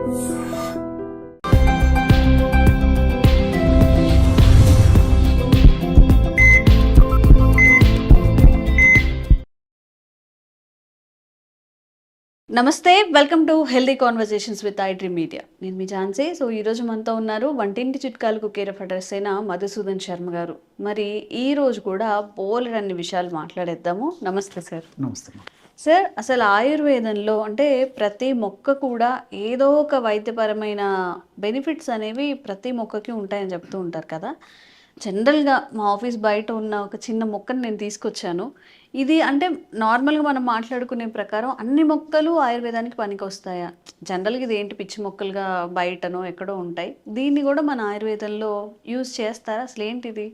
నమస్తే, welcome to healthy conversations with I dream media. నేను మీ Jhansi. So ఈరోజు మనతో ఉన్నారు వంటింటి చిట్కాలకు కేర్ ఆఫ్ అడ్రస్ అయిన మధుసూదన్ శర్మ గారు. మరి ఈ రోజు కూడా బోలెడన్ని విషయాలు మాట్లాడేద్దాము. నమస్తే సార్. నమస్తే సార్, అసలు ఆయుర్వేదంలో అంటే ప్రతి మొక్క కూడా ఏదో ఒక వైద్యపరమైన బెనిఫిట్స్ అనేవి ప్రతి మొక్కకి ఉంటాయని చెప్తూ ఉంటారు కదా. జనరల్గా మా ఆఫీస్ బయట ఉన్న ఒక చిన్న మొక్కను నేను తీసుకొచ్చాను. ఇది అంటే నార్మల్గా మనం మాట్లాడుకునే ప్రకారం అన్ని మొక్కలు ఆయుర్వేదానికి పనికి వస్తాయా? జనరల్గా ఇది ఏంటి పిచ్చి మొక్కలుగా బయటనో ఎక్కడో ఉంటాయి, దీన్ని కూడా మన ఆయుర్వేదంలో యూజ్ చేస్తారా? అసలు ఏంటిది,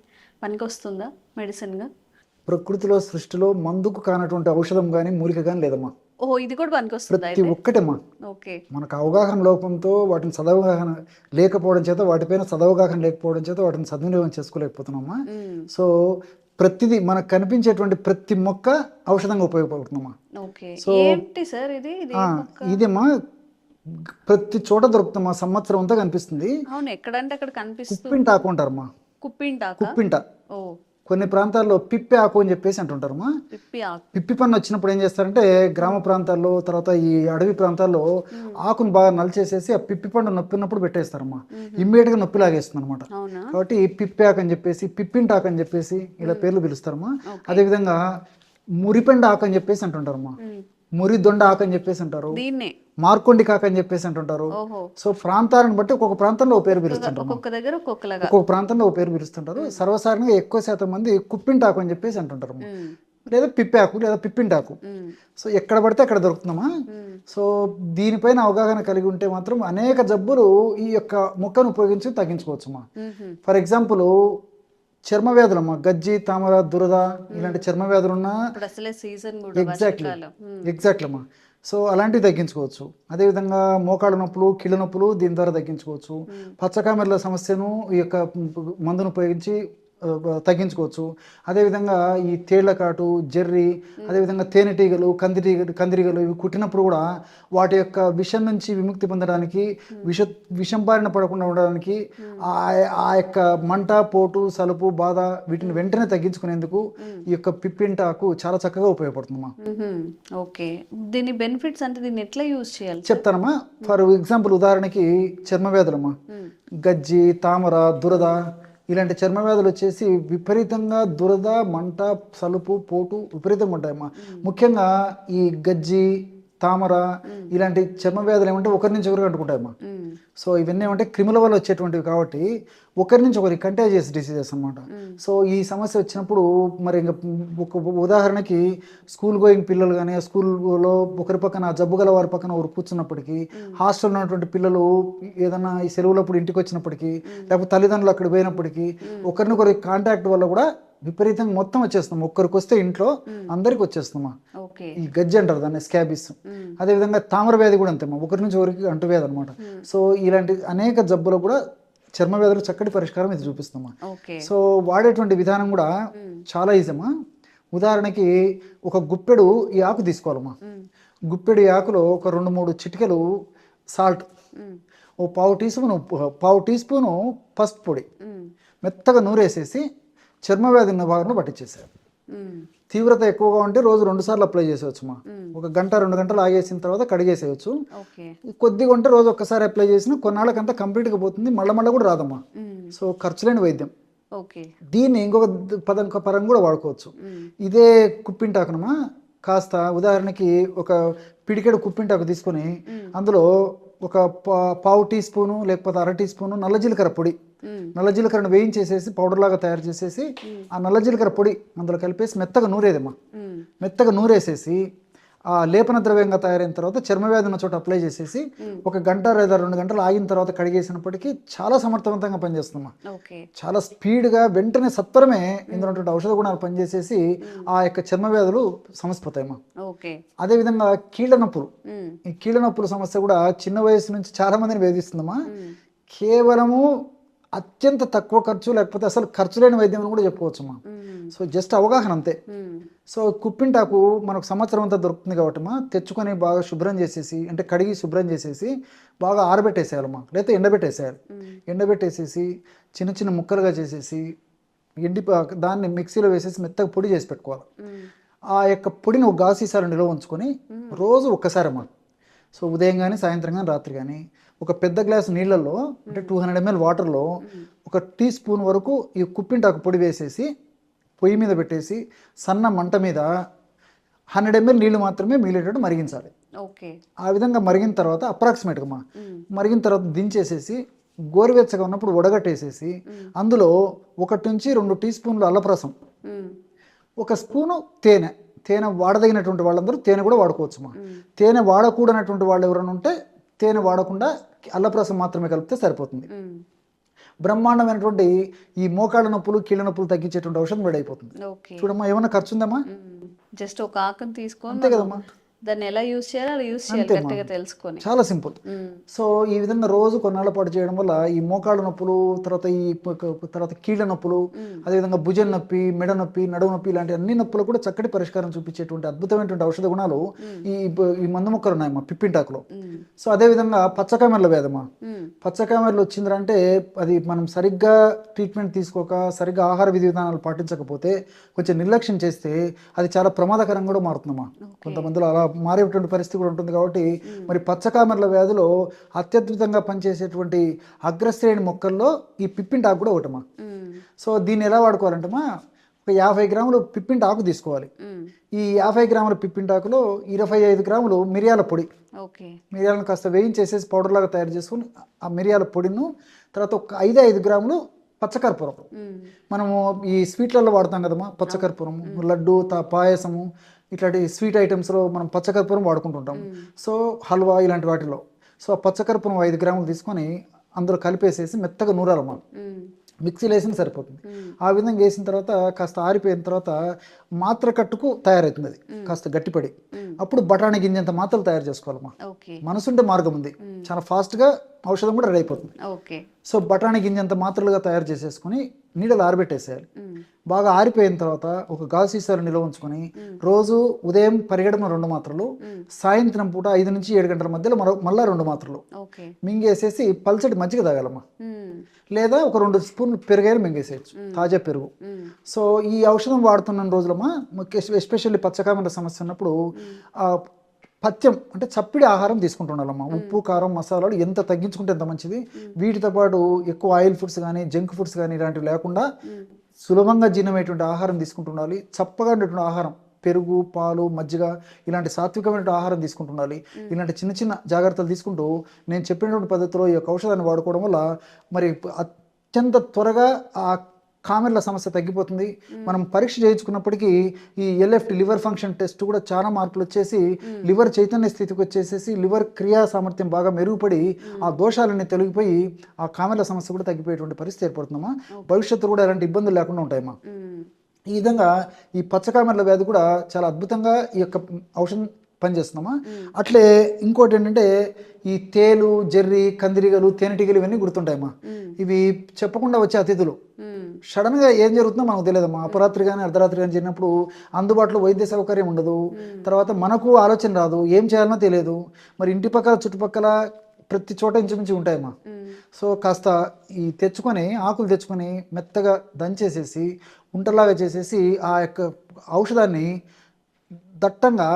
పనికి వస్తుందా మెడిసిన్గా? ప్రకృతిలో సృష్టిలో మందుకు కానటువంటి ఔషధం కానీ మూలిక కానీ లేదమ్మా. ఓహో, ఇది కూడా పనికి వస్తుంది ప్రతి ఒక్కటమ్మా. ఓకే. మనకు అవగాహన లోపంతో వాటిని సదవగాహన లేకపోవడం చేత, వాటిపైన సదవగాహన లేకపోవడం చేత వాటిని సద్వినియోగం చేసుకోలేకపోతున్నామా. సో ప్రతిదీ మనకు కనిపించేటువంటి ప్రతి మొక్క ఔషధంగా ఉపయోగపడుతుందమ్మా. సో ఇదేమ్మా ప్రతి చోట దొరుకుతామా, సంవత్సరం అంతా కనిపిస్తుంది. అవును, ఎక్కడంటే అక్కడ కనిపిస్తుంది. కుప్పింట ఆకు అంటారమ్మా. కుప్పింట. కొన్ని ప్రాంతాల్లో పిప్పి ఆకు అని చెప్పేసి అంటుంటారమ్మా. పిప్పి పన్ను వచ్చినప్పుడు ఏం చేస్తారంటే గ్రామ ప్రాంతాల్లో, తర్వాత ఈ అడవి ప్రాంతాల్లో ఆకును బాగా నలిచేసేసి ఆ పిప్పి పండు నొప్పినప్పుడు పెట్టేస్తారమ్మా. ఇమ్మీడియట్ గా నొప్పి లాగేస్తుంది అనమాట. కాబట్టి పిప్పి ఆకు అని చెప్పేసి, పిప్పింట ఆకు అని చెప్పేసి ఇలా పేర్లు పిలుస్తారమ్మా. అదేవిధంగా మురిపెండ ఆకు అని చెప్పేసి అంటుంటారమ్మా. మురి దొండ ఆకు అని చెప్పేసి అంటారు. మార్కొండి కాక అని చెప్పేసి అంటుంటారు. సో ప్రాంతాలను బట్టి ఒక్కొక్క ప్రాంతంలో ఒక పేరు పిలుస్తుంటారు. ఒక్కొక్క ప్రాంతంలో ఒక పేరు పిలుస్తుంటారు. సర్వసాధారణంగా ఎక్కువ శాతం మంది కుప్పింటాకు అని చెప్పేసి అంటుంటారు, లేదా పిప్పాకు లేదా పిప్పింటాకు. సో ఎక్కడ పడితే అక్కడ దొరుకుతున్నామా. సో దీనిపైన అవగాహన కలిగి ఉంటే మాత్రం అనేక జబ్బులు ఈ యొక్క మొక్కను ఉపయోగించి తగ్గించుకోవచ్చుమా. ఫర్ ఎగ్జాంపుల్ చర్మ వ్యాధులమ్మా, గజ్జి, తామర, దురద ఇలాంటి చర్మ వ్యాధులు ఉన్నా ఎగ్జాక్ట్లీ అమ్మా. సో అలాంటివి తగ్గించుకోవచ్చు. అదేవిధంగా మోకాళ్ళ నొప్పులు, కీళ్ళ నొప్పులు దీని ద్వారా తగ్గించుకోవచ్చు. పచ్చకామెర్ల సమస్యను ఈ యొక్క మందును ఉపయోగించి తగ్గించుకోవచ్చు. అదేవిధంగా ఈ తేళ్ల కాటు, జెర్రీ, అదేవిధంగా తేనెటీగలు, కందిరీగలు ఇవి కుట్టినప్పుడు కూడా వాటి యొక్క విషం నుంచి విముక్తి పొందడానికి, విషం బారిన పడకుండా ఉండడానికి, ఆ యొక్క మంట, పోటు, సలుపు, బాధ వీటిని వెంటనే తగ్గించుకునేందుకు ఈ యొక్క పిప్పింటాకు చాలా చక్కగా ఉపయోగపడుతుందమ్మా. ఓకే, దీని బెనిఫిట్స్ అంటే దీన్ని ఎట్లా యూజ్ చేయాలి చెప్తానమ్మా. ఫర్ ఎగ్జాంపుల్ ఉదాహరణకి చర్మ వ్యాధులమ్మా, గజ్జి, తామర, దురద ఇలాంటి చర్మ వ్యాధులు వచ్చేసి విపరీతంగా దురద, మంట, సలుపు, పోటు విపరీతంగా ఉంటాయమ్మా. ముఖ్యంగా ఈ గజ్జి, తామర ఇలాంటి చర్మ వ్యాధులు ఏమంటే ఒకరి నుంచి ఒకరికి అంటుకుంటాయమ్మా. సో ఇవన్నీ ఏమంటే క్రిముల వల్ల వచ్చేటువంటివి కాబట్టి ఒకరి నుంచి ఒకరికి కంటాజియస్ డిసీజెస్ అనమాట. సో ఈ సమస్య వచ్చినప్పుడు మరి ఇంకా ఒక ఉదాహరణకి స్కూల్ గోయింగ్ పిల్లలు కానీ స్కూల్లో ఒకరి పక్కన జబ్బు గల వారి పక్కన ఒకరు కూర్చున్నప్పటికీ, హాస్టల్లో ఉన్నటువంటి పిల్లలు ఏదైనా ఈ సెలవులప్పుడు ఇంటికి వచ్చినప్పటికీ, లేకపోతే తల్లిదండ్రులు అక్కడ పోయినప్పటికీ ఒకరినొకరి కాంటాక్ట్ వల్ల కూడా విపరీతంగా మొత్తం వచ్చేస్తాం. ఒక్కరికి వస్తే ఇంట్లో అందరికి వచ్చేస్తామా. ఈ గజ్జి అంటారు దాన్ని, స్కాబిస్. అదేవిధంగా తామర వ్యాధి కూడా అంతేమా, ఒకరి నుంచి ఒకరికి అంటువ్యాధి అనమాట. సో ఇలాంటి అనేక జబ్బులు కూడా చర్మ వ్యాధులు చక్కటి పరిష్కారం ఇది చూపిస్తామా. సో వాడేటువంటి విధానం కూడా చాలా ఈజీమా. ఉదాహరణకి ఒక గుప్పెడు ఈ ఆకు తీసుకోవాలమ్మా. గుప్పెడు ఈ ఆకులో ఒక 2-3 చిటికెలు సాల్ట్, ఓ పావు టీ స్పూను పసుపు పొడి మెత్తగా నూరేసేసి చర్మ వ్యాధి ఉన్న భాగంలో పట్టించేసారు. తీవ్రత ఎక్కువగా ఉంటే రోజు 2 సార్లు అప్లై చేసేవచ్చుమా. 1 గంట 2 గంటలు ఆగేసిన తర్వాత కడిగేసేయచ్చు. కొద్దిగా ఉంటే రోజు ఒక్కసారి అప్లై చేసినా కొన్నాళ్ళకంతా కంప్లీట్గా పోతుంది, మళ్ళీ కూడా రాదమ్మా. సో ఖర్చు లేని వైద్యం. దీన్ని ఇంకొక పరం కూడా వాడుకోవచ్చు. ఇదే కుప్పింటాకునమా, కాస్త ఉదాహరణకి ఒక పిడికెడు కుప్పింటాకు తీసుకొని అందులో ఒక పావు టీ స్పూను లేకపోతే 1/2 టీ స్పూను నల్ల జీలకర్ర పొడి, నల్ల జీలకర్రను వేయించేసేసి పౌడర్ లాగా తయారు చేసేసి ఆ నల్ల జీలకర్ర పొడి అందులో కలిపేసి మెత్తగా నూరేదమ్మా. మెత్తగా నూరేసేసి ఆ లేపన ద్రవ్యంగా తయారైన తర్వాత చర్మ వ్యాధి ఉన్న చోట అప్లై చేసేసి 1 గంట లేదా 2 గంటలు ఆగిన తర్వాత కడిగేసినప్పటికీ చాలా సమర్థవంతంగా పనిచేస్తుందమ్మా. చాలా స్పీడ్గా వెంటనే సత్వరమే ఇందులో ఔషధ గుణాలు పనిచేసేసి ఆ యొక్క చర్మ వ్యాధులు సమసిపోతాయమ్మా. అదేవిధంగా కీళ్ళ నొప్పులు, ఈ కీళ్ళ నొప్పుల సమస్య కూడా చిన్న వయసు నుంచి చాలా మందిని వేధిస్తుందమ్మా. కేవలము అత్యంత తక్కువ ఖర్చు, లేకపోతే అసలు ఖర్చు లేని వైద్యం అని కూడా చెప్పుకోవచ్చమ్మా. సో జస్ట్ అవగాహన అంతే. సో కుప్పింటాకు మనకు సంవత్సరం అంతా దొరుకుతుంది కాబట్టమ్మా, తెచ్చుకొని బాగా శుభ్రం చేసేసి, అంటే కడిగి శుభ్రం చేసేసి బాగా ఆరబెట్టేసేయాలమ్మా, లేకపోతే ఎండబెట్టేసేయాలి. ఎండబెట్టేసేసి చిన్న చిన్న ముక్కలుగా చేసేసి దాన్ని మిక్సీలో వేసేసి మెత్తగా పొడి చేసి పెట్టుకోవాలి. ఆ యొక్క పొడిని ఒక గాజు సీసాలో నిల్వ ఉంచుకొని రోజు ఒక్కసారి అమ్మా, సో ఉదయం కానీ సాయంత్రం కానీ రాత్రి కానీ ఒక పెద్ద గ్లాసు నీళ్ళల్లో, అంటే 200 ml వాటర్లో 1 టీ స్పూన్ వరకు ఈ కుప్పింటాకు పొడి వేసేసి పొయ్యి మీద పెట్టేసి సన్న మంట మీద 100 ml నీళ్ళు మాత్రమే మిగిలేటట్టు మరిగించాలి. ఓకే. ఆ విధంగా మరిగిన తర్వాత అప్రాక్సిమేట్గా మరిగిన తర్వాత దించేసేసి గోరువెచ్చగా ఉన్నప్పుడు వడగట్టేసేసి అందులో 1 నుంచి 2 టీ స్పూన్లు అల్లప్రసం, 1 స్పూను తేనె వాడదగినటువంటి వాళ్ళందరూ తేనె కూడా వాడుకోవచ్చుమా. తేనె వాడకూడనటువంటి వాళ్ళు ఎవరైనా ఉంటే తేనె వాడకుండా అల్లప్రసం మాత్రమే కలిపితే సరిపోతుంది. బ్రహ్మాండమైనటువంటి ఈ మోకాళ్ళ నొప్పులు, కీళ్ళ నొప్పులు తగ్గించేటువంటి ఔషధం రెడీ అయిపోతుంది. చూడమ్మా, ఏమన్నా ఖర్చు ఉందమ్మా? జస్ట్ ఒక ఆకుని తీసుకొని అంతే కదమ్మా. దాన్ని ఎలా యూజ్ చేయాలో అలా యూజ్ చేయాలి కరెక్ట్గా తెలుసుకొని. చాలా సింపుల్. సో ఈ విధంగా రోజు కొన్నాళ్ళ పాటు చేయడం వల్ల ఈ మోకాళ్ళ నొప్పులు, తర్వాత కీళ్ళ నొప్పులు, అదేవిధంగా భుజం నొప్పి, మెడ నొప్పి, నడుము నొప్పి, ఇలాంటి అన్ని నొప్పులు కూడా చక్కటి పరిష్కారం చూపించేటువంటి అద్భుతమైనటువంటి ఔషధ గుణాలు ఈ మందు మొక్కలు ఉన్నాయమ్మా పిప్పింటాకులో. సో అదేవిధంగా పచ్చకామెర్ల వ్యాధమ్మా, పచ్చకామెర్లు వచ్చిందంటే అది మనం సరిగ్గా ట్రీట్మెంట్ తీసుకోక, సరిగ్గా ఆహార విధి విధానాలు పాటించకపోతే, కొంచెం నిర్లక్ష్యం చేస్తే అది చాలా ప్రమాదకరంగా కూడా మారుతుందమ్మా. కొంతమందిలో అలా మారేటువంటి పరిస్థితి కూడా ఉంటుంది. కాబట్టి మరి పచ్చకామెర్ల వ్యాధిలో అత్యద్భుతంగా పనిచేసేటువంటి అగ్రశ్రేణి మొక్కల్లో ఈ పిప్పింటాకు కూడా ఒకటమ్మా. సో దీన్ని ఎలా వాడుకోవాలంటమ్మా, ఒక 50 గ్రాములు పిప్పింటాకు తీసుకోవాలి. ఈ 50 గ్రాముల పిప్పింటాకులో 25 గ్రాములు మిరియాల పొడి, మిరియాలను కాస్త వేయించేసేసి పౌడర్ లాగా తయారు చేసుకుని ఆ మిరియాల పొడిను, తర్వాత ఒక 5 గ్రాములు పచ్చకర్పూరం. మనము ఈ స్వీట్లలో వాడతాం కదమ్మా పచ్చకర్పూరము, లడ్డు, పాయసము, ఇట్లాంటి స్వీట్ ఐటమ్స్లో మనం పచ్చకర్పూరం వాడుకుంటుంటాం. సో హల్వా ఇలాంటి వాటిలో. సో ఆ పచ్చకర్పూరం 5 గ్రాములు తీసుకొని అందులో కలిపేసేసి మెత్తగా నూరాలమ్మా, మిక్సీలో వేసిన సరిపోతుంది. ఆ విధంగా వేసిన తర్వాత కాస్త ఆరిపోయిన తర్వాత మాత్ర కట్టుకు తయారవుతుంది. అది కాస్త గట్టిపడి అప్పుడు బఠానీ గింజంత మాత్రలు తయారు చేసుకోవాలమ్మా. మనసుంటే మార్గం ఉంది, చాలా ఫాస్ట్గా ఔషధం కూడా రెడీ అయిపోతుంది. సో బఠానీ గింజంత మాత్రలుగా తయారు చేసేసుకుని నీడలు ఆరబెట్టేసేయాలి. బాగా ఆరిపోయిన తర్వాత ఒక గాజు సీసాలు నిల్వ ఉంచుకొని రోజు ఉదయం పరిగెడమ 2 మాత్రలు, సాయంత్రం పూట 5 నుంచి 7 గంటల మధ్యలో మళ్ళా 2 మాత్రలు మింగేసేసి పల్చటి మజ్జిగ తాగాలమ్మా. లేదా ఒక 2 స్పూన్లు పెరుగైనా మింగేసేయచ్చు, తాజా పెరుగు. సో ఈ ఔషధం వాడుతున్న రోజులమ్మా, ఎస్పెషల్లీ పచ్చకామెర్ల సమస్య ఉన్నప్పుడు పథ్యం అంటే చప్పిడి ఆహారం తీసుకుంటుండాలమ్మా. ఉప్పు, కారం, మసాలాలు ఎంత తగ్గించుకుంటే ఎంత మంచిది. వీటితో పాటు ఎక్కువ ఆయిల్ ఫుడ్స్ కానీ, జంక్ ఫుడ్స్ కానీ ఇలాంటివి లేకుండా సులభంగా జీర్ణమయ్యేటువంటి ఆహారం తీసుకుంటుండాలి. చప్పగా ఉండేటువంటి ఆహారం, పెరుగు, పాలు, మజ్జిగ ఇలాంటి సాత్వికమైన ఆహారం తీసుకుంటుండాలి. ఇలాంటి చిన్న చిన్న జాగ్రత్తలు తీసుకుంటూ నేను చెప్పినటువంటి పద్ధతిలో ఈ యొక్క ఔషధాన్ని వాడుకోవడం వల్ల మరి అత్యంత త్వరగా ఆ కామెర్ల సమస్య తగ్గిపోతుంది. మనం పరీక్ష చేయించుకున్నప్పటికీ ఈ LFT లివర్ ఫంక్షన్ టెస్ట్ కూడా చాలా మార్పులు వచ్చేసి లివర్ చైతన్య స్థితికి వచ్చేసేసి లివర్ క్రియా సామర్థ్యం బాగా మెరుగుపడి ఆ దోషాలన్నీ తొలగిపోయి ఆ కామెర్ల సమస్య కూడా తగ్గిపోయేటువంటి పరిస్థితి ఏర్పడుతుందమ్మా. భవిష్యత్తు కూడా ఎలాంటి ఇబ్బందులు లేకుండా ఉంటాయమ్మా. ఈ విధంగా ఈ పచ్చకామెర్ల వ్యాధి కూడా చాలా అద్భుతంగా ఈ యొక్క ఔషధం పనిచేస్తున్నామా. అట్లే ఇంకోటి ఏంటంటే ఈ తేలు, జెర్రీ, కందిరీగలు, తేనెటీగలు ఇవన్నీ గుర్తుంటాయమ్మా. ఇవి చెప్పకుండా వచ్చే అతిథులు. సడన్గా ఏం జరుగుతుందో మనకు తెలియదమ్మా. అపరాత్రి కానీ అర్ధరాత్రి కానీ జరిగినప్పుడు అందుబాటులో వైద్య సౌకర్యం ఉండదు. తర్వాత మనకు ఆలోచన రాదు, ఏం చేయాలనో తెలియదు. మరి ఇంటి పక్కల చుట్టుపక్కల ప్రతి చోట ఇంచుమించు ఉంటాయమ్మా. సో కాస్త ఈ ఆకులు తెచ్చుకొని మెత్తగా దంచేసేసి ఉంటలాగా చేసేసి ఆ యొక్క ఔషధాన్ని దట్టంగా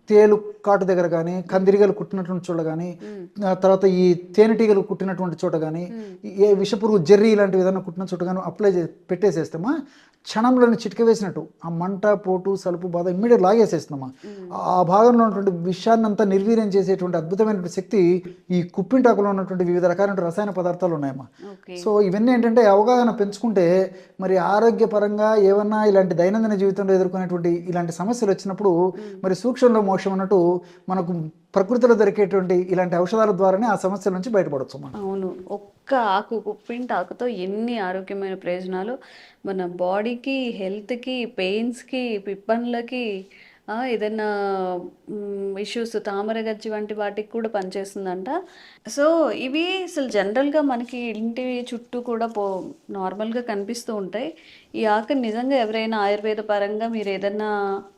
తేలు కాటు దగ్గర కానీ, కందిరీగలు కుట్టినటువంటి చోట కానీ, తర్వాత ఈ తేనెటీగలు కుట్టినటువంటి చోట కానీ, ఏ విషపురుగు, జెర్రీ ఇలాంటివి ఏదైనా కుట్టిన చోట కానీ అప్లై పెట్టేసేస్తామా, క్షణంలోని చిటిక వేసినట్టు ఆ మంట, పోటు, సలుపు, బాధ ఇమ్మీడియట్ లాగేసేస్తున్నామా. ఆ భాగంలో ఉన్నటువంటి విషయాన్ని అంతా నిర్వీర్యం చేసేటువంటి అద్భుతమైనటువంటి శక్తి ఈ కుప్పింటాకులో ఉన్నటువంటి వివిధ రకాలైన రసాయన పదార్థాలు ఉన్నాయమ్మా. సో ఇవన్నీ ఏంటంటే అవగాహన పెంచుకుంటే మరి ఆరోగ్యపరంగా ఏమన్నా ఇలాంటి దైనందిన జీవితంలో ఎదుర్కొనేటువంటి ఇలాంటి సమస్యలు వచ్చినప్పుడు మరి సూక్ష్మంలో మోక్షం అన్నట్టు మనకు ప్రకృతిలో దొరికేటువంటి ఇలాంటి ఔషధాల ద్వారానే ఆ సమస్యల నుంచి బయటపడవచ్చు. అవును, ఒక్క ఆకు, కుప్పింటాకుతో ఎన్ని ఆరోగ్యమైన ప్రయోజనాలు మన బాడీకి, హెల్త్కి, పెయిన్స్కి, పిప్పన్లకి, ఏదైనా ఇష్యూస్ తామర గజ్జి వంటి వాటికి కూడా పనిచేస్తుందంట. సో ఇవి అసలు జనరల్గా మనకి ఇంటి చుట్టూ కూడా నార్మల్గా కనిపిస్తూ ఉంటాయి. ఈ ఆకుని నిజంగా ఎవరైనా ఆయుర్వేద పరంగా మీరు ఏదన్నా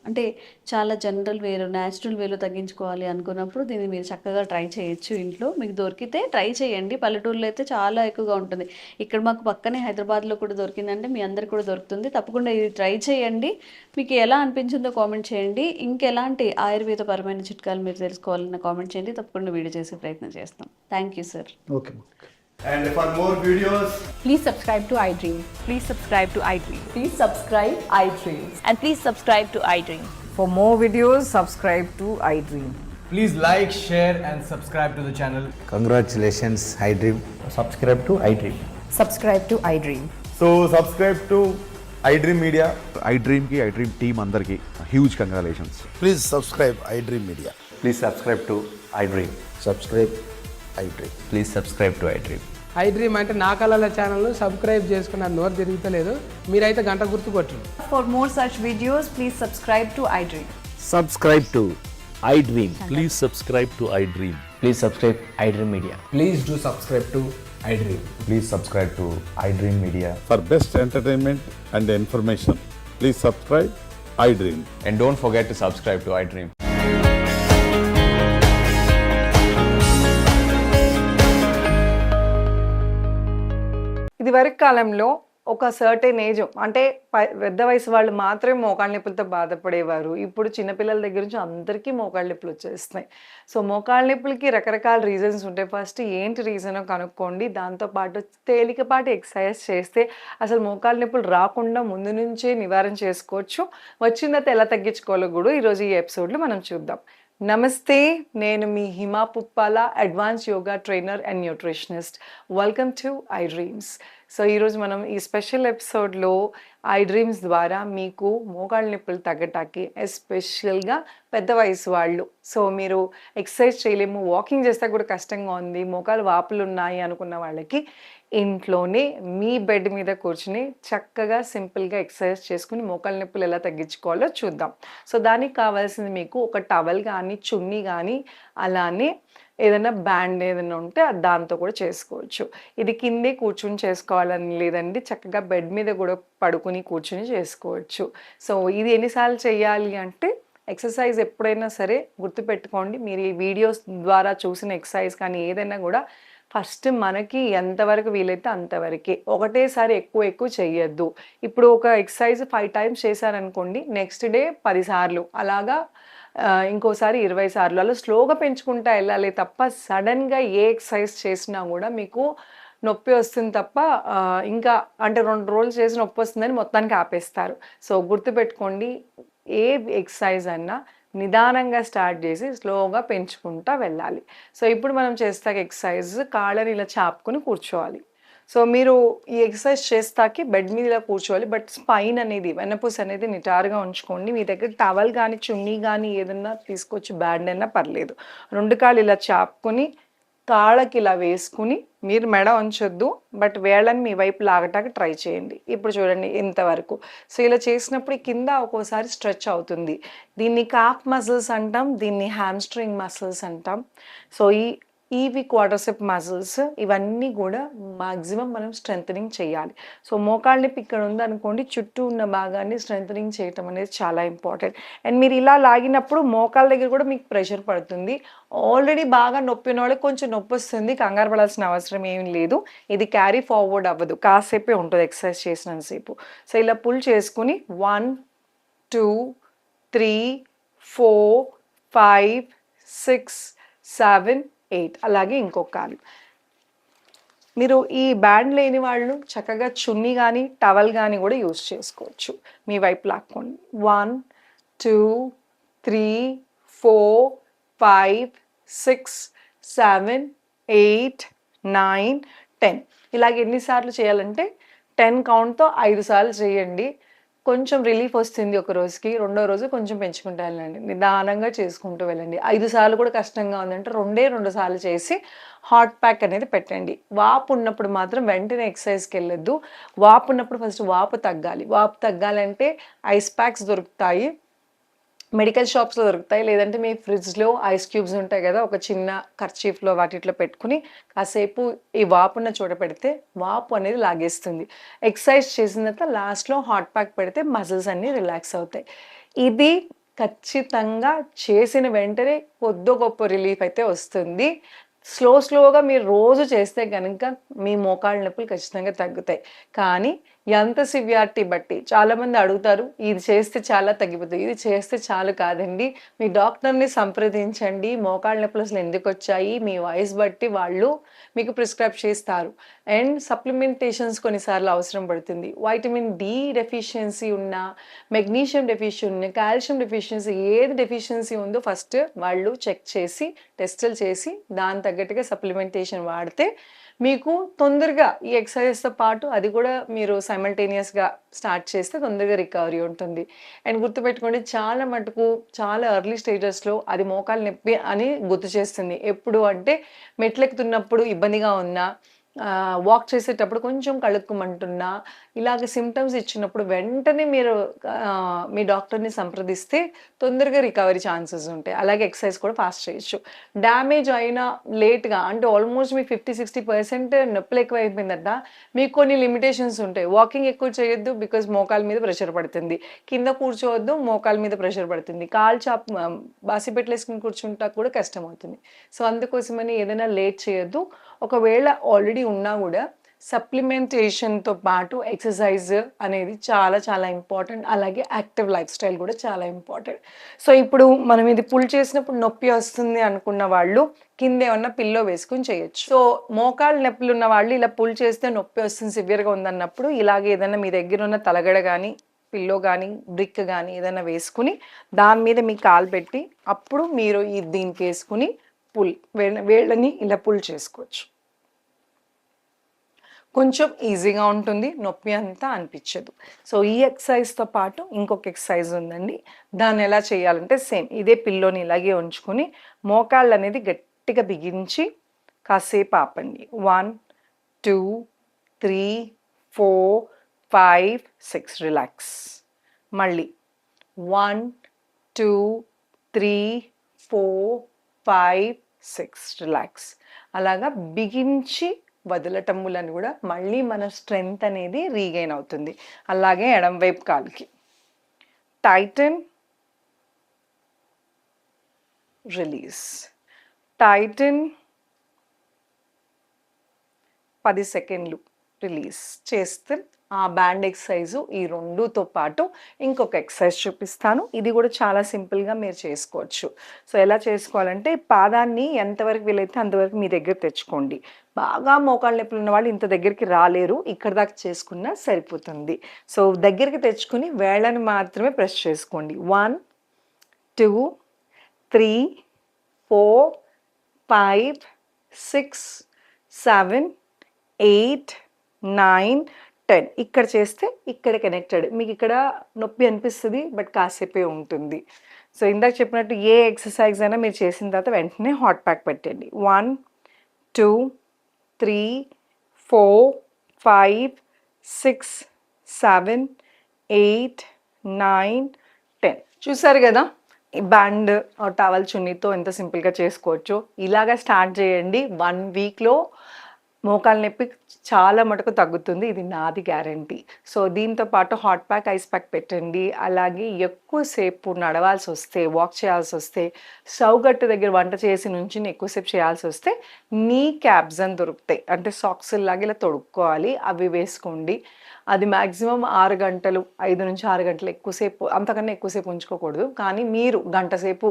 అంటే చాలా జనరల్ వేలో న్యాచురల్ వేలో తగ్గించుకోవాలి అనుకున్నప్పుడు దీన్ని మీరు చక్కగా ట్రై చేయొచ్చు. ఇంట్లో మీకు దొరికితే ట్రై చేయండి. పల్లెటూరులో అయితే చాలా ఎక్కువగా ఉంటుంది. ఇక్కడ మాకు పక్కనే హైదరాబాద్లో కూడా దొరికిందంటే మీ అందరికి కూడా దొరుకుతుంది. తప్పకుండా ఇది ట్రై చేయండి. మీకు ఎలా అనిపించిందో కామెంట్ చేయండి. ఇంకెలాంటి ఆయుర్వేదపరమైన చిట్కాలు మీరు తెలుసుకోవాలన్న కామెంట్ చేయండి. తప్పకుండా వీడియో చేసే ప్రయత్నం చేస్తాం. Thank you sir. Okay. And for more videos, Please subscribe to iDream. Please subscribe to iDream. Please subscribe iDream. And please subscribe to iDream. For more videos, subscribe to iDream. please like, share, and subscribe to the channel. Congratulations, iDream. Subscribe to iDream. Subscribe to iDream. So subscribe to iDream Media. iDream की iDream team अंदर की huge congratulations. Please subscribe iDream Media. Please subscribe to iDream. Subscribe iDream. Please subscribe to iDream. iDream అంటే నా కళల ఛానల్ను subscribe చేసుకున్న నోరు తిరుగుతలేదు. మీరైతే గంట గుర్తు కొట్టండి. For more such videos, please subscribe to iDream. Subscribe to iDream. Please subscribe to iDream. Please subscribe iDream Media. Please do subscribe to iDream. Please subscribe to iDream Media. For best entertainment and information, please subscribe iDream. And don't forget to subscribe to iDream. ఇది వరకు కాలంలో ఒక certain age అంటే పెద్ద వయసు వాళ్ళు మాత్రమే మోకాళ్ళ నొప్పులతో బాధపడేవారు. ఇప్పుడు చిన్నపిల్లల దగ్గర నుంచి అందరికీ మోకాళ్ళ నొప్పులు వచ్చేస్తున్నాయి. సో మోకాళ్ళ నొప్పులకి రకరకాల రీజన్స్ ఉంటాయి. ఫస్ట్ ఏంటి రీజనో కనుక్కోండి. దాంతోపాటు తేలికపాటి ఎక్సర్సైజ్ చేస్తే అసలు మోకాళ్ళ నొప్పులు రాకుండా ముందు నుంచే నివారణ చేసుకోవచ్చు. వచ్చిన తర్వాత ఎలా తగ్గించుకోవాలో కూడా ఈరోజు ఈ ఎపిసోడ్లో మనం చూద్దాం. నమస్తే, నేను మీ Hima Puppala, advance yoga trainer and nutritionist. Welcome to iDreams. So ఈరోజు మనం ఈ స్పెషల్ ఎపిసోడ్లో iDreams ద్వారా మీకు మోకాళ్ళ నొప్పులు తగ్గటానికి, ఎస్పెషల్గా పెద్ద వయసు వాళ్ళు, సో మీరు ఎక్సర్సైజ్ చేయలేము, వాకింగ్ చేస్తే కూడా కష్టంగా ఉంది, మోకాలు వాపులు ఉన్నాయి అనుకున్న వాళ్ళకి ఇంట్లోనే మీ బెడ్ మీద కూర్చుని చక్కగా సింపుల్గా ఎక్సర్సైజ్ చేసుకుని మోకాళ్ళ నొప్పులు ఎలా తగ్గించుకోవాలో చూద్దాం. సో దానికి కావాల్సింది మీకు ఒక టవల్ కానీ, చున్నీ కానీ, అలానే ఏదైనా బ్యాండ్ ఏదైనా ఉంటే దాంతో కూడా చేసుకోవచ్చు. ఇది కిందే కూర్చుని చేసుకోవాలని లేదండి, చక్కగా బెడ్ మీద కూడా పడుకుని కూర్చుని చేసుకోవచ్చు. సో ఇది ఎన్నిసార్లు చేయాలి అంటే, ఎక్సర్సైజ్ ఎప్పుడైనా సరే గుర్తుపెట్టుకోండి, మీరు ఈ వీడియోస్ ద్వారా చూసిన ఎక్సర్సైజ్ కానీ ఏదైనా కూడా ఫస్ట్ మనకి ఎంతవరకు వీలైతే అంతవరకే, ఒకటేసారి ఎక్కువ చెయ్యొద్దు. ఇప్పుడు ఒక ఎక్సర్సైజ్ 5 times చేశారనుకోండి, నెక్స్ట్ డే 10 సార్లు, అలాగా ఇంకోసారి 20 సార్లు, అలా స్లోగా పెంచుకుంటా వెళ్ళాలి తప్ప సడన్గా ఏ ఎక్సర్సైజ్ చేసినా కూడా మీకు నొప్పి వస్తుంది తప్ప ఇంకా అంటే 2 రోజులు చేసి నొప్పి వస్తుందని మొత్తానికి ఆపేస్తారు. సో గుర్తుపెట్టుకోండి, ఏ ఎక్సర్సైజ్ అన్నా నిదానంగా స్టార్ట్ చేసి స్లోగా పెంచుకుంటా వెళ్ళాలి. సో ఇప్పుడు మనం చేస్తాక ఎక్సర్సైజ్ కాళ్ళని ఇలా చాపుకొని కూర్చోవాలి. సో మీరు ఈ ఎక్సర్సైజ్ చేస్తాకి బెడ్ మీద ఇలా కూర్చోవాలి. బట్ స్పైన్ అనేది, వెన్నపూస అనేది నిటారుగా ఉంచుకోండి. మీ దగ్గర టవల్ కానీ, చున్నీ కానీ ఏదన్నా తీసుకొచ్చి బ్యాండ్ అయినా పర్లేదు. 2 కాళ్ళు ఇలా చాపుకొని కాళ్ళకి ఇలా వేసుకుని, మీరు మెడ ఉంచొద్దు, బట్ వేళ్ళని మీ వైపు లాగటానికి ట్రై చేయండి. ఇప్పుడు చూడండి ఇంతవరకు. సో ఇలా చేసినప్పుడు కింద ఒక్కోసారి స్ట్రెచ్ అవుతుంది. దీన్ని కాఫ్ మజిల్స్ అంటాం, దీన్ని హ్యామ్స్ట్రింగ్ మజిల్స్ అంటాం. సో ఇవి క్వాడ్రిసెప్ మజిల్స్, ఇవన్నీ కూడా మాక్సిమం మనం స్ట్రెంథనింగ్ చేయాలి. సో మోకాళ్ళ నొప్పి ఇక్కడ ఉందనుకోండి, చుట్టూ ఉన్న భాగాన్ని స్ట్రెంథనింగ్ చేయటం అనేది చాలా ఇంపార్టెంట్. అండ్ మీరు ఇలా లాగినప్పుడు మోకాళ్ళ దగ్గర కూడా మీకు ప్రెషర్ పడుతుంది. ఆల్రెడీ బాగా నొప్పి ఉన్న వాళ్ళకి కొంచెం నొప్పి వస్తుంది, కంగారు పడాల్సిన అవసరం ఏం లేదు. ఇది క్యారీ ఫార్వర్డ్ అవ్వదు, కాసేపే ఉంటుంది ఎక్సర్సైజ్ చేసినంతసేపు. సో ఇలా పుల్ చేసుకుని 1 2 3 4 5 6 7 8, అలాగే ఇంకొక కాలు. మీరు ఈ బ్యాండ్ లేని వాళ్ళు చక్కగా చున్నీ కానీ, టవల్ కానీ కూడా యూజ్ చేసుకోవచ్చు. మీ వైపు లాక్కోండి. 1 2 3 4 5 6 7 8 9 10. ఇలాగ ఎన్నిసార్లు చేయాలంటే 10 కౌంట్తో 5 సార్లు చేయండి. కొంచెం రిలీఫ్ వస్తుంది ఒక రోజుకి, 2వ రోజు కొంచెం పెంచుకుంటూ వెళ్ళండి, నిదానంగా చేసుకుంటూ వెళ్ళండి. 5 సార్లు కూడా కష్టంగా ఉందంటే 2 సార్లు చేసి హాట్ ప్యాక్ అనేది పెట్టండి. వాపు ఉన్నప్పుడు మాత్రం వెంటనే ఎక్సర్సైజ్కి వెళ్ళొద్దు. వాపు ఉన్నప్పుడు ఫస్ట్ వాపు తగ్గాలి. వాపు తగ్గాలంటే ఐస్ ప్యాక్స్ దొరుకుతాయి, మెడికల్ షాప్స్లో దొరుకుతాయి, లేదంటే మీ ఫ్రిడ్జ్లో ఐస్ క్యూబ్స్ ఉంటాయి కదా, ఒక చిన్న కర్చీఫ్లో వాటిట్లో పెట్టుకుని కాసేపు ఈ వాపు ఉన్న చోట పెడితే వాపు అనేది లాగేస్తుంది. ఎక్సర్సైజ్ చేసిన తర్వాత లాస్ట్లో హాట్ ప్యాక్ పెడితే మజిల్స్ అన్నీ రిలాక్స్ అవుతాయి. ఇది ఖచ్చితంగా చేసిన వెంటనే కొద్ది గొప్ప రిలీఫ్ అయితే వస్తుంది. స్లోగా మీరు రోజు చేస్తే కనుక మీ మోకాళ్ళ నొప్పులు ఖచ్చితంగా తగ్గుతాయి. కానీ ఎంత సివియారిటీ బట్టి చాలామంది అడుగుతారు, ఇది చేస్తే చాలా తగ్గిపోతుంది, ఇది చేస్తే చాలు కాదండి, మీ డాక్టర్ని సంప్రదించండి. మోకాళ్ళ నొప్పులు అసలు ఎందుకు వచ్చాయి, మీ వయసు బట్టి వాళ్ళు మీకు ప్రిస్క్రైబ్ చేస్తారు. అండ్ సప్లిమెంటేషన్స్ కొన్నిసార్లు అవసరం పడుతుంది. వైటమిన్ డి డెఫిషియన్సీ ఉన్నా, మెగ్నీషియం డెఫిషియన్సీ ఉన్న, కాల్షియం డెఫిషియన్సీ ఏది డెఫిషియన్సీ ఉందో ఫస్ట్ వాళ్ళు చెక్ చేసి టెస్టులు చేసి దాని తగ్గట్టుగా సప్లిమెంటేషన్ వాడితే మీకు తొందరగా ఈ ఎక్సర్సైజ్తో పాటు అది కూడా మీరు సైమల్టేనియస్గా స్టార్ట్ చేస్తే తొందరగా రికవరీ ఉంటుంది. అండ్ గుర్తుపెట్టుకోండి, చాలా మటుకు చాలా ఎర్లీ స్టేజెస్లో అది మోకాలు నొప్పి అని గుర్తు చేస్తుంది. ఎప్పుడు అంటే మెట్లెక్కుతున్నప్పుడు ఇబ్బందిగా ఉన్నా, వాక్ చేసేటప్పుడు కొంచెం కలుక్కుమంటున్నా, ఇలాగ సిమ్టమ్స్ ఇచ్చినప్పుడు వెంటనే మీరు మీ డాక్టర్ని సంప్రదిస్తే తొందరగా రికవరీ ఛాన్సెస్ ఉంటాయి. అలాగే ఎక్సర్సైజ్ కూడా ఫాస్ట్ చేయొచ్చు. డ్యామేజ్ అయినా లేట్గా అంటే ఆల్మోస్ట్ మీకు 50-60% నొప్పులు ఎక్కువ అయిపోయిందట, మీకు కొన్ని లిమిటేషన్స్ ఉంటాయి. వాకింగ్ ఎక్కువ చేయొద్దు, బికాజ్ మోకాల మీద ప్రెషర్ పడుతుంది. కింద కూర్చోవద్దు, మోకాల మీద ప్రెషర్ పడుతుంది. కాలు బాసిపెట్లు వేసుకుని కూర్చుంటా కూడా కష్టం అవుతుంది. సో అందుకోసమని ఏదైనా లేట్ చేయొద్దు. ఒకవేళ ఆల్రెడీ ఉన్నా కూడా సప్లిమెంటేషన్తో పాటు ఎక్సర్సైజ్ అనేది చాలా చాలా ఇంపార్టెంట్. అలాగే యాక్టివ్ లైఫ్ స్టైల్ కూడా చాలా ఇంపార్టెంట్. సో ఇప్పుడు మనం ఇది పుల్ చేసినప్పుడు నొప్పి వస్తుంది అనుకున్న వాళ్ళు కింద ఏమన్నా పిల్లో వేసుకుని చేయొచ్చు. సో మోకాళ్ళ నొప్పులు ఉన్న వాళ్ళు ఇలా పుల్ చేస్తే నొప్పి వస్తుంది, సివియర్గా ఉందన్నప్పుడు ఇలాగే ఏదైనా మీ దగ్గర ఉన్న తలగడ కానీ పిల్లో కానీ బ్రిక్ కానీ ఏదైనా వేసుకుని దాని మీద మీ కాలు పెట్టి అప్పుడు మీరు దీనికి వేసుకుని వేళ్ళని ఇలా పుల్ చేసుకోవచ్చు. కొంచెం ఈజీగా ఉంటుంది, నొప్పి అంతా అనిపించదు. సో ఈ ఎక్సర్సైజ్తో పాటు ఇంకొక ఎక్సర్సైజ్ ఉందండి. దాన్ని ఎలా చేయాలంటే సేమ్ ఇదే పిల్లోని ఇలాగే ఉంచుకొని మోకాళ్ళు అనేది గట్టిగా బిగించి కాసేపు ఆపండి. 1 2 3 4 5 6 రిలాక్స్. మళ్ళీ 1 2 3 4 5 6 రిలాక్స్. అలాగా బిగించి వదలటములను కూడా మళ్ళీ మన స్ట్రెంగ్త్ అనేది రీగైన్ అవుతుంది. అలాగే ఎడం వైపు కాలుకి టైటన్, రిలీజ్, టైటన్, 10 సెకండ్లు రిలీజ్ చేస్తే ఆ బ్యాండ్ ఎక్సర్సైజు ఈ రెండుతో పాటు ఇంకొక ఎక్సర్సైజ్ చూపిస్తాను. ఇది కూడా చాలా సింపుల్గా మీరు చేసుకోవచ్చు. సో ఎలా చేసుకోవాలంటే పాదాన్ని ఎంతవరకు వీలైతే అంతవరకు మీ దగ్గర తెచ్చుకోండి. బాగా మోకాళ్ళ నొప్పులు ఉన్న వాళ్ళు ఇంత దగ్గరికి రాలేరు, ఇక్కడ దాకా చేసుకున్నా సరిపోతుంది. సో దగ్గరికి తెచ్చుకుని వేళ్ళని మాత్రమే ప్రెస్ చేసుకోండి. 1 2 3 4 5 6 7 8 9 10. ఇక్కడ చేస్తే ఇక్కడ కనెక్టెడ్, మీకు ఇక్కడ నొప్పి అనిపిస్తుంది బట్ కాసేపే ఉంటుంది. సో ఇందాక చెప్పినట్టు ఏ ఎక్సర్సైజ్ అయినా మీరు చేసిన తర్వాత వెంటనే హాట్ ప్యాక్ పెట్టండి. 1 2 3 4 5 6 7 8 9 10. చూసారు కదా ఈ బ్యాండ్ టవల్ చున్నీతో ఎంత సింపుల్గా చేసుకోవచ్చో. ఇలాగా స్టార్ట్ చేయండి. 1 వీక్లో మోకాలు నొప్పి చాలా మటుకు తగ్గుతుంది, ఇది నాది గ్యారంటీ. సో దీంతో పాటు హాట్ ప్యాక్, ఐస్ ప్యాక్ పెట్టండి. అలాగే ఎక్కువసేపు నడవాల్సి వస్తే, వాక్ చేయాల్సి వస్తే, స్టవ్ గట్టు దగ్గర వంట చేసి నుంచి ఎక్కువసేపు చేయాల్సి వస్తే నీ క్యాబ్స్ అని దొరుకుతాయి, అంటే సాక్స్ లాగా ఇలా తొడుక్కోవాలి, అవి వేసుకోండి. అది మ్యాక్సిమం 6 గంటలు, 5 నుంచి 6 గంటలు, ఎక్కువసేపు అంతకన్నా ఎక్కువసేపు ఉంచుకోకూడదు. కానీ మీరు గంట సేపు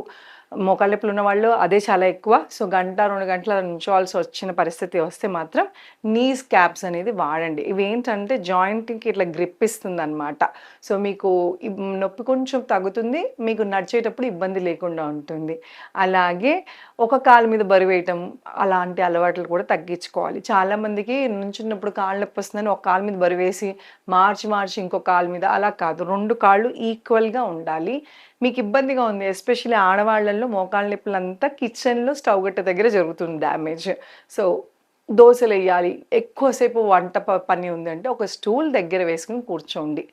మోకాళ్ళ నొప్పులు ఉన్న వాళ్ళు అదే చాలా ఎక్కువ. సో 1-2 గంటల ఉంచవలసి వచ్చిన పరిస్థితి వస్తే మాత్రం నీస్ క్యాప్స్ అనేది వాడండి. ఇవి ఏంటంటే జాయింట్కి ఇట్లా గ్రిప్ ఇస్తుంది అనమాట. సో మీకు నొప్పి కొంచెం తగ్గుతుంది, మీకు నడిచేటప్పుడు ఇబ్బంది లేకుండా ఉంటుంది. అలాగే ఒక కాలు మీద బరువు వేయటం అలాంటి అలవాట్లు కూడా తగ్గించుకోవాలి. చాలామందికి నుంచున్నప్పుడు కాళ్ళు నొప్పి వస్తుందని ఒక కాలు మీద బరువు వేసి మార్చి ఇంకో కాలు మీద, అలా కాదు, 2 కాళ్ళు ఈక్వల్గా ఉండాలి. మీకు ఇబ్బందిగా ఉంది, ఎస్పెషల్లీ ఆడవాళ్ళల్లో మోకాళ్ళ నొప్పులంతా కిచెన్లో స్టవ్ గట్ట దగ్గర జరుగుతుంది డ్యామేజ్. సో దోశలు వేయాలి, ఎక్కువసేపు వంట పని ఉందంటే ఒక స్టూల్ దగ్గర వేసుకుని కూర్చోండి.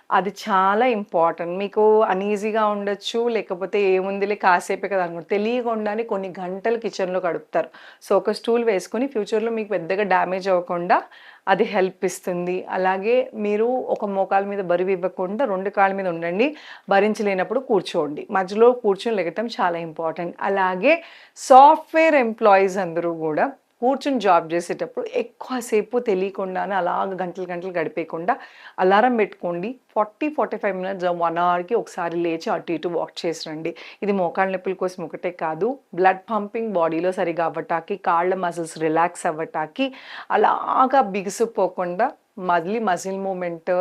అది చాలా ఇంపార్టెంట్. మీకు అన్‌ఈజీగా ఉండొచ్చు, లేకపోతే ఏముందిలే కాసేపే కదా అనుకుంటారు. తెలియకుండానే కొన్ని గంటలు కిచెన్‌లో గడుపుతారు. సో, ఒక స్టూల్ వేసుకొని ఫ్యూచర్‌లో మీకు పెద్దగా డ్యామేజ్ అవ్వకుండా అది హెల్ప్ ఇస్తుంది. అలాగే మీరు ఒక మోకాల మీద బరువు ఇవ్వకుండా 2 కాళ్ళ మీద ఉండండి. భరించలేనప్పుడు కూర్చోండి. మధ్యలో కూర్చొని లెగటం చాలా ఇంపార్టెంట్. అలాగే సాఫ్ట్‌వేర్ ఎంప్లాయీస్ అందరూ గూడా కూర్చొని జాబ్ చేసేటప్పుడు ఎక్కువసేపు తెలియకుండానే అలాగ గంటలు గడిపేయకుండా అలారం పెట్టుకోండి. 45 మినిట్స్ 1 అవర్‌కి ఒకసారి లేచి అటు ఇటు వాక్ చేసి రండి. ఇది మోకాళ్ళ నొప్పుల కోసం ఒకటే కాదు, బ్లడ్ పంపింగ్ బాడీలో సరిగా అవ్వటానికి, కాళ్ళ మజిల్స్ రిలాక్స్ అవ్వటానికి, అలాగా బిగుసుకుపోకుండా మళ్ళీ మజిల్ మూమెంట్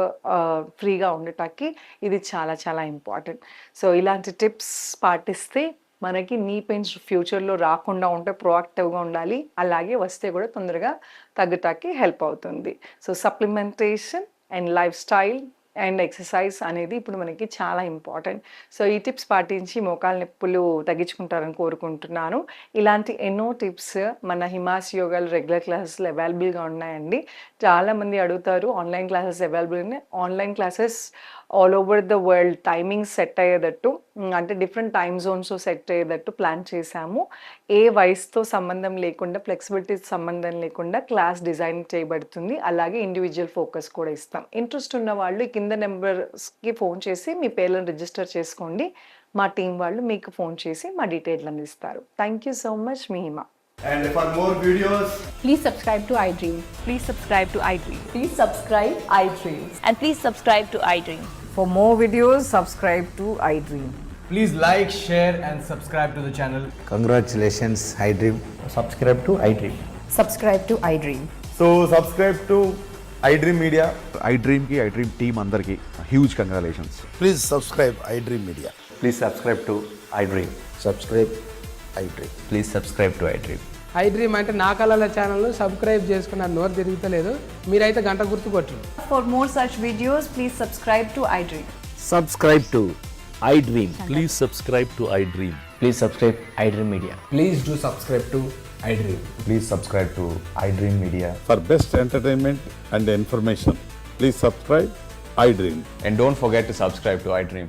ఫ్రీగా ఉండటానికి ఇది చాలా చాలా ఇంపార్టెంట్. సో, ఇలాంటి టిప్స్ పాటిస్తే మనకి నీ పెయిన్స్ ఫ్యూచర్‌లో రాకుండా ఉంటే ప్రొయాక్టివ్‌గా ఉండాలి. అలాగే వస్తే కూడా తొందరగా తగ్గటానికి హెల్ప్ అవుతుంది. So, supplementation and life style and exercise అనేది ఇప్పుడు మనకి చాలా ఇంపార్టెంట్. సో, ఈ టిప్స్ పాటించి మోకాళ్ళ నొప్పులు తగ్గించుకుంటారని కోరుకుంటున్నాను. ఇలాంటి ఎన్నో టిప్స్ మన హిమాస్ యోగాలో రెగ్యులర్ క్లాసెస్‌లో అవైలబుల్‌గా ఉన్నాయండి. చాలామంది అడుగుతారు ఆన్‌లైన్ క్లాసెస్ అవైలబుల్ ఉన్నాయి. Online classes all over the world timings set అయ్యేటట్టు, అంటే డిఫరెంట్ టైమ్ జోన్స్‌లో సెట్ అయ్యేటట్టు ప్లాన్ చేశాము. ఏ వయసుతో సంబంధం లేకుండా, ఫ్లెక్సిబిలిటీ సంబంధం లేకుండా క్లాస్ డిజైన్ చేయబడుతుంది. అలాగే ఇండివిజువల్ ఫోకస్ కూడా ఇస్తాం. ఇంట్రెస్ట్ ఉన్న వాళ్ళు ఈ కింద నెంబర్స్‌కి ఫోన్ చేసి మీ పేర్లను రిజిస్టర్ చేసుకోండి. మా టీం వాళ్ళు మీకు ఫోన్ చేసి మా డీటెయిల్స్ అందిస్తారు. Thank you so much. Me Hima. And for more videos, Please subscribe to iDream. Please subscribe to iDream. Please subscribe iDream. And please subscribe to iDream. For more videos, subscribe to iDream. please like, share and subscribe to the channel. Congratulations, iDream. Subscribe to iDream. Subscribe to iDream. So subscribe to iDream Media. iDream team అందరికి huge congratulations. Please subscribe iDream Media. Please subscribe to iDream. Subscribe iDream. Please subscribe to iDream. I dream అంటే నా కళల ఛానల్ను subscribe చేసుకున్న నోరు తిరుగుతలేదు. మీరైతే గంట గుర్తు కొట్టండి. For more such videos, please subscribe to iDream. Subscribe to iDream. Please subscribe to iDream. Please subscribe iDream Media. Please do subscribe to iDream. Please subscribe to iDream Media. For best entertainment and information, please subscribe iDream. And don't forget to subscribe to iDream.